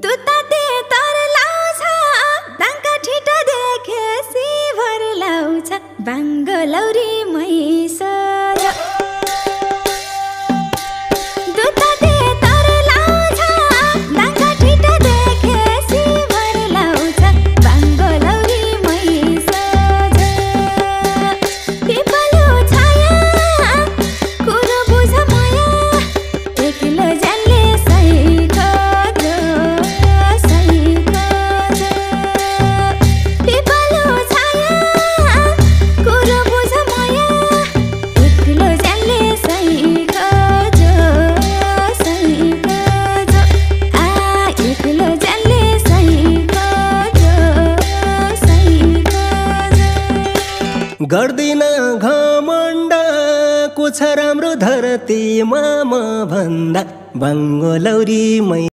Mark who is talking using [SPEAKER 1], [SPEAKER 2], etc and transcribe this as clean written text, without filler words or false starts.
[SPEAKER 1] दुताते तर लाउँछ दाङका ठिटा देखेसी भर लाउँछ बाङ्गो लौरी मैस दुताते तर लाउँछ दाङका ठिटा देखेसी भर लाउँछ बाङ्गो लौरी मैस पिपलो छाया कुरो बुझ माया एक्लो जान्ले
[SPEAKER 2] गर्दिन घमण्ड को छ राम्रो धरतीमा म भन्दा बाङ्गो लौरी मै